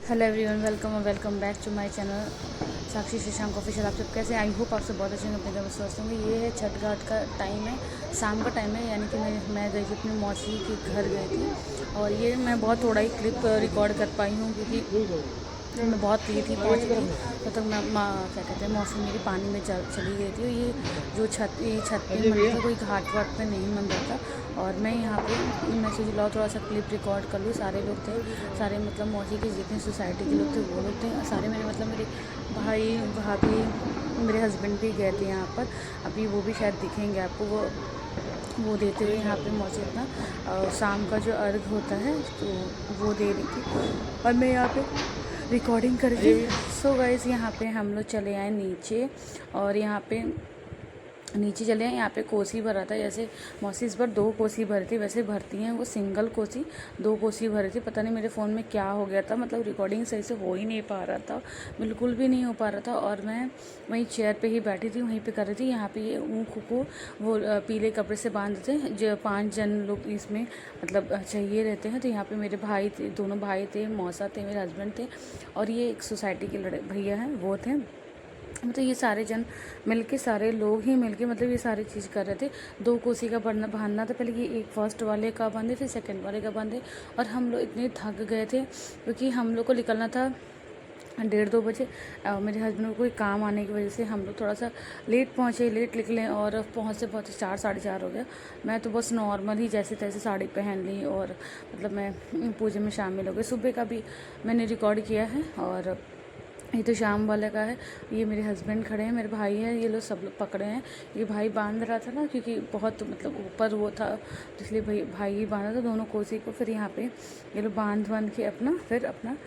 Hello everyone, welcome back to my channel Sakshi Shashank official. आप सब कैसे? आई होप आप सब बहुत अच्छे हैं, अपने घर में स्वस्थ होंगे। ये है छठ घाट का टाइम है, शाम का टाइम है, यानी कि मैं गई थी अपनी मौसी के घर गई थी। और ये मैं बहुत थोड़ा ही क्लिप रिकॉर्ड कर पाई हूँ क्योंकि मैं बहुत लेट ही पहुँची थी। तो तक मैं क्या कहते हैं, मौसम मेरी पानी में चली गई थी। और ये जो छत पे मंदिर था, कोई घाट वाट पे नहीं बन रहा था। और मैं यहाँ पे मैं सोच लाओ थोड़ा सा क्लिप रिकॉर्ड कर लूँ। सारे लोग थे, सारे मतलब मौसी के जितने सोसाइटी के लोग थे वो लोग थे, सारे मेरे मतलब मेरे भाई भाभी, मेरे हस्बैंड भी गए थे यहाँ पर। अभी वो भी शायद दिखेंगे आपको, वो देते हुए यहाँ पे मौसी अपना शाम का जो अर्घ होता है तो वो दे रही थी और मैं यहाँ पे रिकॉर्डिंग कर रही थी। सो गाइस, यहाँ पे हम लोग चले आए नीचे और यहाँ पे नीचे चले आए। यहाँ पे कोसी भरा था, जैसे मौसी इस बार 2 कोसी भरी थी, वैसे भरती हैं वो सिंगल कोसी। 2 कोसी भरी थी। पता नहीं मेरे फ़ोन में क्या हो गया था, मतलब रिकॉर्डिंग सही से हो ही नहीं पा रहा था, बिल्कुल भी नहीं हो पा रहा था। और मैं वहीं चेयर पे ही बैठी थी, वहीं पे कर रही थी। यहाँ पे ये ऊँख को वो पीले कपड़े से बांध देते हैं, जो 5 जन लोग इसमें मतलब चाहिए रहते हैं। तो यहाँ पे मेरे भाई थे, दोनों भाई थे, मौसा थे, मेरे हस्बैंड थे और ये एक सोसाइटी के भैया हैं वो थे। मतलब ये सारे जन मिलके, सारे लोग ही मिलके मतलब ये सारी चीज़ कर रहे थे। 2 कोसी का भरना बांधना था। पहले ये एक फर्स्ट वाले का बांधे, फिर सेकंड वाले का बांधे। और हम लोग इतने थक गए थे क्योंकि हम लोग को निकलना था 1:30-2 बजे। मेरे हस्बैंड को कोई काम आने की वजह से हम लोग थोड़ा सा लेट पहुँचे, लेट निकले और पहुँचते पहुँचते 4 साढ़े 4 हो गया। मैं तो बस नॉर्मल ही जैसे तैसे साड़ी पहन ली और मतलब मैं पूजा में शामिल हो गई। सुबह का भी मैंने रिकॉर्ड किया है और ये तो शाम वाले का है। ये मेरे हस्बैंड खड़े हैं, मेरे भाई हैं, ये लोग सब लोग पकड़े हैं। ये भाई बांध रहा था ना, क्योंकि बहुत मतलब ऊपर वो था, तो इसलिए भाई ही बांधा था दोनों कोसी को। फिर यहाँ पे ये लोग बांध के अपना फिर अपना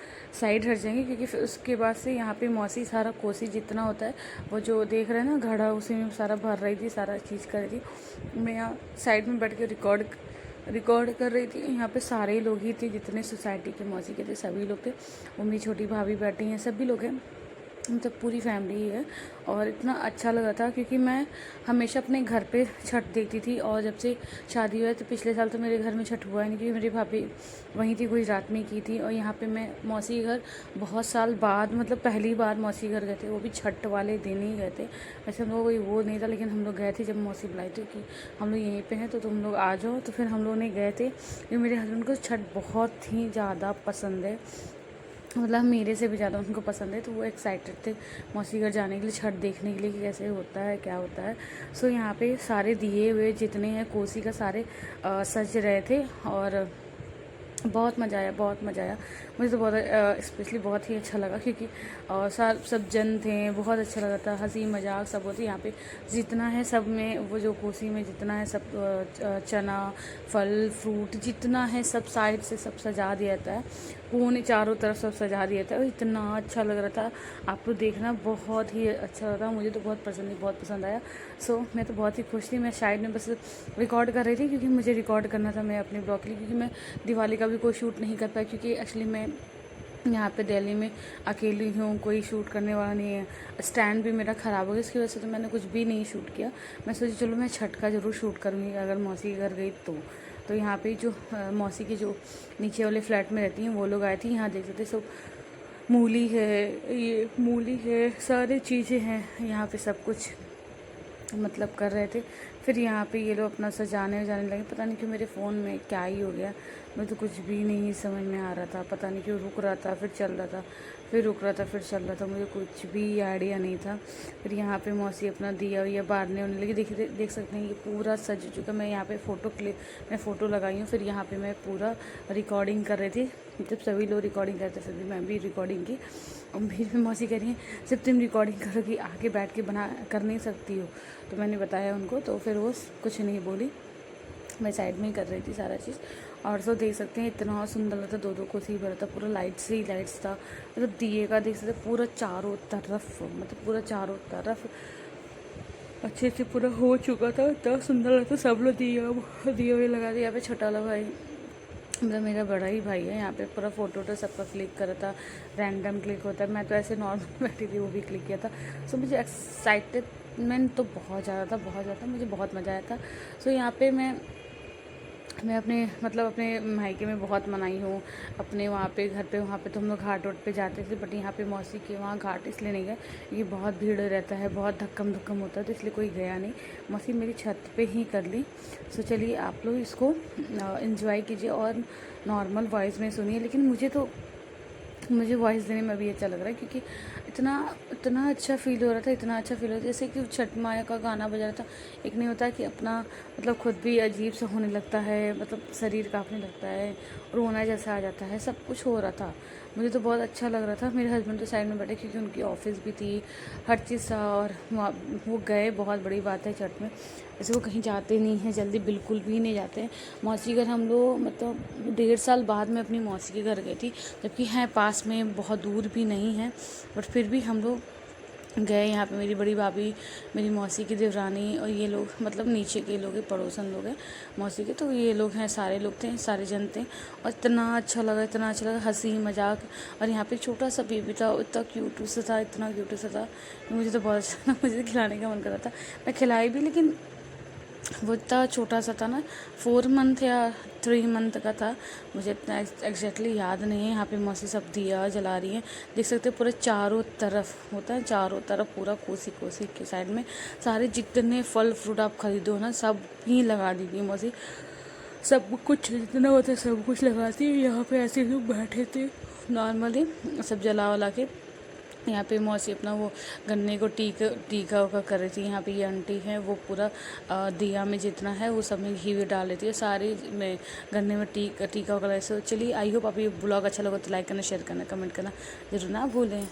साइड हट जाएंगे, क्योंकि फिर उसके बाद से यहाँ पे मौसी सारा कोसी जितना होता है वो जो देख रहे हैं ना घड़ा, उसी में सारा भर रही थी, सारा चीज़ कर रही थी। मैं यहाँ साइड में बैठ के रिकॉर्ड कर रही थी। यहाँ पे सारे लोग ही थे, जितने सोसाइटी के मौसी के थे सभी लोग थे। वो मेरी छोटी भाभी बैठी हैं, सभी लोग हैं, मतलब पूरी फैमिली ही है। और इतना अच्छा लगा था क्योंकि मैं हमेशा अपने घर पे छठ देखती थी और जब से शादी हुआ है तो पिछले साल तो मेरे घर में छठ हुआ ही नहीं, क्योंकि मेरी भाभी वहीं थी, गुजरात में की थी। और यहाँ पे मैं मौसी के घर बहुत साल बाद मतलब पहली बार मौसी घर गए थे, वो भी छठ वाले दिन ही गए थे। वैसे हम लोग कोई वो नहीं था, लेकिन हम लोग गए थे जब मौसी बुलाई थी कि हम लोग यहीं पर हैं तो तुम लोग आ जाओ। तो फिर हम लोग ने गए थे, क्योंकि मेरे हस्बैंड को छठ बहुत ही ज़्यादा पसंद है, मतलब मेरे से भी ज़्यादा उनको पसंद है। तो वो एक्साइटेड थे मौसी घर जाने के लिए, छठ देखने के लिए कि कैसे होता है क्या होता है। सो यहाँ पे सारे दिए हुए जितने हैं कोसी का सारे सज रहे थे और बहुत मज़ा आया, बहुत मज़ा आया। मुझे तो बहुत स्पेशली बहुत ही अच्छा लगा क्योंकि सब जन थे, बहुत अच्छा लगा था, हंसी मजाक सब होती यहाँ पे जितना है सब में। वो जो कोसी में जितना है सब चना फल फ्रूट जितना है सब साइड से सब सजा दिया जाता है, पूरे चारों तरफ सब सजा दिया था। और इतना अच्छा लग रहा था, आपको देखना बहुत ही अच्छा लग रहा। मुझे तो बहुत पसंद आया। सो मैं तो बहुत ही खुश थी। मैं शायद में बस रिकॉर्ड कर रही थी क्योंकि मुझे रिकॉर्ड करना था मैं अपने ब्लॉग के लिए, क्योंकि मैं दिवाली का भी कोई शूट नहीं कर पाई, क्योंकि एक्चुअली मैं यहाँ पे दिल्ली में अकेली हूँ, कोई शूट करने वाला नहीं है। स्टैंड भी मेरा ख़राब हो गया, इसकी वजह से तो मैंने कुछ भी नहीं शूट किया। मैं सोची चलो मैं छठ का ज़रूर शूट करूँगी अगर मौसी के घर गई तो यहाँ पे जो मौसी के जो नीचे वाले फ्लैट में रहती हैं वो लोग आए थे। यहाँ देख सकते सब मूली है, ये मूली है, सारी चीज़ें हैं यहाँ पे, सब कुछ मतलब कर रहे थे। फिर यहाँ पे ये लोग अपना सजाने लगे। पता नहीं क्यों मेरे फ़ोन में क्या ही हो गया, मुझे तो कुछ भी नहीं समझ में आ रहा था। पता नहीं क्यों रुक रहा था फिर चल रहा था, फिर रुक रहा था फिर चल रहा था, मुझे कुछ भी आइडिया नहीं था। फिर यहाँ पे मौसी अपना दिया या बारने होने लगी। देख सकते हैं ये पूरा सज चुका। मैं यहाँ पे मैं फ़ोटो लगाई हूँ। फिर यहाँ पे मैं पूरा रिकॉर्डिंग कर रही थी, जब सभी लोग रिकॉर्डिंग करते फिर भी मैं भी रिकॉर्डिंग की। और बीच में मौसी कह रही है सिर्फ तुम रिकॉर्डिंग करोगी, आगे बैठ के बना कर नहीं सकती हो। तो मैंने बताया उनको, तो फिर वो कुछ नहीं बोली, मैं साइड में ही कर रही थी सारा चीज़। और तो देख सकते हैं इतना सुंदर लगता, 2-2 कोसी भरा था, पूरा लाइट्स ही लाइट्स था। मतलब दिए का देख सकते पूरा चारों तरफ, मतलब पूरा चारों तरफ अच्छे से पूरा हो चुका था, इतना सुंदर लगता। सब लोग दिए हुए लगा दिए। यहाँ पे छोटा वाला भाई मतलब मेरा बड़ा ही भाई है, यहाँ पे पूरा फ़ोटो सबका क्लिक करा था, रैंडम क्लिक होता है। मैं तो ऐसे नॉर्मल बैठी थी, वो भी क्लिक किया था। सो मुझे एक्साइटेडमेंट तो बहुत ज़्यादा था, मुझे बहुत मज़ा आया था। सो यहाँ पे मैं मैं अपने मतलब अपने मायके में बहुत मनाई हूँ। अपने वहाँ पे घर पे वहाँ पे तो हम लोग घाट वाट पे जाते थे, बट यहाँ पे मौसी के वहाँ घाट इसलिए नहीं गए क्योंकि बहुत भीड़ रहता है, बहुत धक्कम धुक्कम होता है, तो इसलिए कोई गया नहीं। मौसी मेरी छत पे ही कर ली। सो चलिए आप लोग इसको एंजॉय कीजिए और नॉर्मल वॉइस में सुनिए। लेकिन मुझे वॉइस देने में भी अच्छा लग रहा है क्योंकि इतना इतना अच्छा फ़ील हो रहा था, इतना अच्छा फ़ील हो रहा था जैसे कि छठ माया का गाना बजा रहा था। एक नहीं होता कि अपना मतलब खुद भी अजीब सा होने लगता है, मतलब शरीर काँपने लगता है, रोना जैसा आ जाता है, सब कुछ हो रहा था। मुझे तो बहुत अच्छा लग रहा था। मेरे हस्बैंड तो साइड में बैठे क्योंकि उनकी ऑफिस भी थी, हर चीज़ था, और वो गए, बहुत बड़ी बात है छठ में। वैसे वो कहीं जाते नहीं हैं जल्दी, बिल्कुल भी नहीं जाते हैं। मौसी घर हम लोग मतलब 1.5 साल बाद मैं अपनी मौसी के घर गई थी, जबकि हैं पास में, बहुत दूर भी नहीं है, बट फिर भी हम लोग गए। यहाँ पे मेरी बड़ी भाभी, मेरी मौसी की देवरानी और ये लोग, मतलब नीचे के लोग हैं, पड़ोसन लोग हैं मौसी के, तो ये लोग हैं, सारे लोग थे, सारे जन थे। और इतना अच्छा लगा, इतना अच्छा लगा, हंसी मजाक। और यहाँ पे एक छोटा सा बेबी था, इतना क्यूट सा था, इतना क्यूट सा था, मुझे तो बहुत अच्छा लगा। मुझे खिलाने का मन कर रहा था, मैं खिलाई भी, लेकिन वो इतना छोटा सा था ना, 4 मंथ या 3 मंथ का था, मुझे इतना एग्जैक्टली याद नहीं है। यहाँ पे मौसी सब दिया जला रही हैं, देख सकते हैं पूरे चारों तरफ होता है, चारों तरफ पूरा कोसी कोसी के साइड में सारे जितने फल फ्रूट आप खरीदो ना, सब ही लगा दीजिए मौसी, सब कुछ जितना होता है सब कुछ लगाती है। यहाँ पे ऐसे लोग बैठे थे नॉर्मली, सब जला वला के। यहाँ पे मौसी अपना वो गन्ने को टीका उका कर रही थी। यहाँ पे ये आंटी हैं, वो पूरा दिया में जितना है वो सब में घी भी डाल लेती है, सारे में गन्ने में टीका उका। ऐसे चलिए, आई होप आप ये ब्लॉग अच्छा लगा तो लाइक करना, शेयर करना, कमेंट करना जरूर ना भूलें।